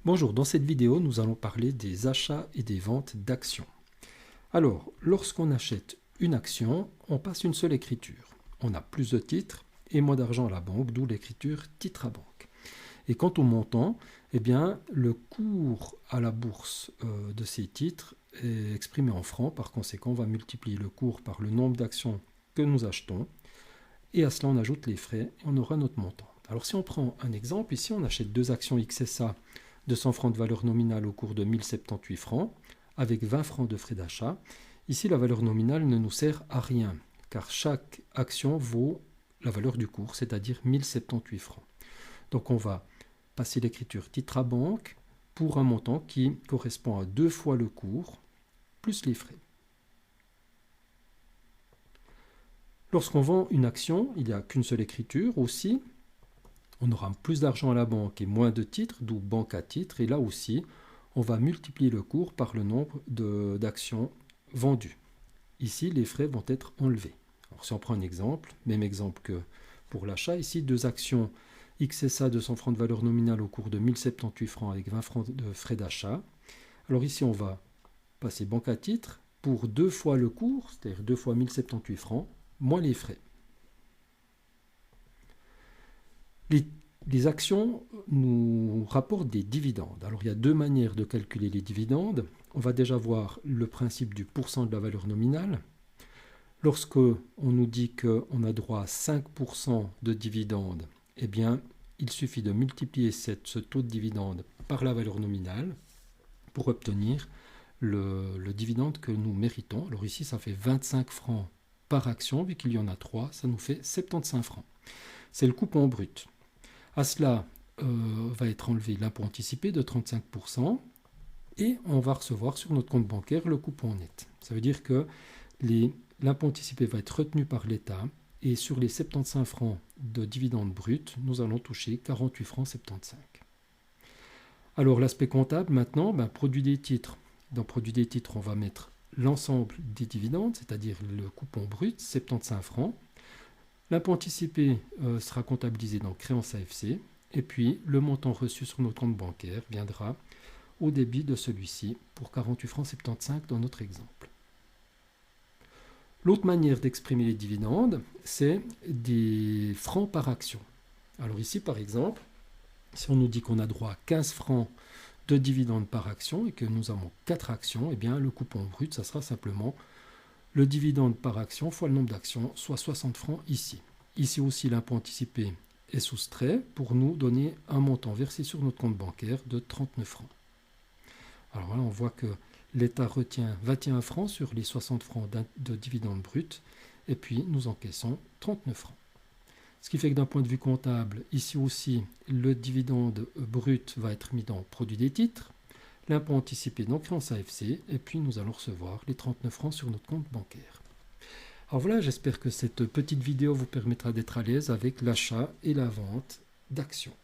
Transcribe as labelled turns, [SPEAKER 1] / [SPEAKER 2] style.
[SPEAKER 1] Bonjour, dans cette vidéo, nous allons parler des achats et des ventes d'actions. Alors, lorsqu'on achète une action, on passe une seule écriture. On a plus de titres et moins d'argent à la banque, d'où l'écriture titre à banque. Et quant au montant, eh bien, le cours à la bourse de ces titres est exprimé en francs. Par conséquent, on va multiplier le cours par le nombre d'actions que nous achetons. Et à cela, on ajoute les frais et on aura notre montant. Alors, si on prend un exemple, ici, on achète deux actions XSA 200 francs de valeur nominale au cours de 1078 francs, avec 20 francs de frais d'achat. Ici, la valeur nominale ne nous sert à rien, car chaque action vaut la valeur du cours, c'est-à-dire 1078 francs. Donc on va passer l'écriture titre à banque pour un montant qui correspond à 2 fois le cours, plus les frais. Lorsqu'on vend une action, il n'y a qu'une seule écriture aussi. On aura plus d'argent à la banque et moins de titres, d'où banque à titres. Et là aussi, on va multiplier le cours par le nombre d'actions vendues. Ici, les frais vont être enlevés. Alors, si on prend un exemple, même exemple que pour l'achat, ici, deux actions XSA 200 francs de valeur nominale au cours de 1078 francs avec 20 francs de frais d'achat. Alors ici, on va passer banque à titres pour 2 fois le cours, c'est-à-dire 2 fois 1078 francs, moins les frais. Les actions nous rapportent des dividendes. Alors il y a deux manières de calculer les dividendes. On va déjà voir le principe du pourcent de la valeur nominale. Lorsque on nous dit qu'on a droit à 5% de dividendes, eh bien il suffit de multiplier ce taux de dividende par la valeur nominale pour obtenir le dividende que nous méritons. Alors ici ça fait 25 francs par action, vu qu'il y en a 3, ça nous fait 75 francs. C'est le coupon brut. À cela va être enlevé l'impôt anticipé de 35% et on va recevoir sur notre compte bancaire le coupon net. Ça veut dire que l'impôt anticipé va être retenu par l'État et sur les 75 francs de dividendes bruts, nous allons toucher 48 francs 75. Alors l'aspect comptable maintenant, produit des titres. Dans produit des titres, on va mettre l'ensemble des dividendes, c'est-à-dire le coupon brut, 75 francs. L'impôt anticipé sera comptabilisé dans créance AFC et puis le montant reçu sur notre compte bancaire viendra au débit de celui-ci pour 48 francs 75 dans notre exemple. L'autre manière d'exprimer les dividendes, c'est des francs par action. Alors ici par exemple, si on nous dit qu'on a droit à 15 francs de dividendes par action et que nous avons 4 actions, eh bien le coupon brut, ça sera simplement le dividende par action fois le nombre d'actions, soit 60 francs ici. Ici aussi, l'impôt anticipé est soustrait pour nous donner un montant versé sur notre compte bancaire de 39 francs. Alors voilà, on voit que l'État retient 21 francs sur les 60 francs de dividende brut, et puis nous encaissons 39 francs. Ce qui fait que d'un point de vue comptable, ici aussi, le dividende brut va être mis dans produit des titres, l'impôt anticipé dans créance AFC, et puis nous allons recevoir les 39 francs sur notre compte bancaire. Alors voilà, j'espère que cette petite vidéo vous permettra d'être à l'aise avec l'achat et la vente d'actions.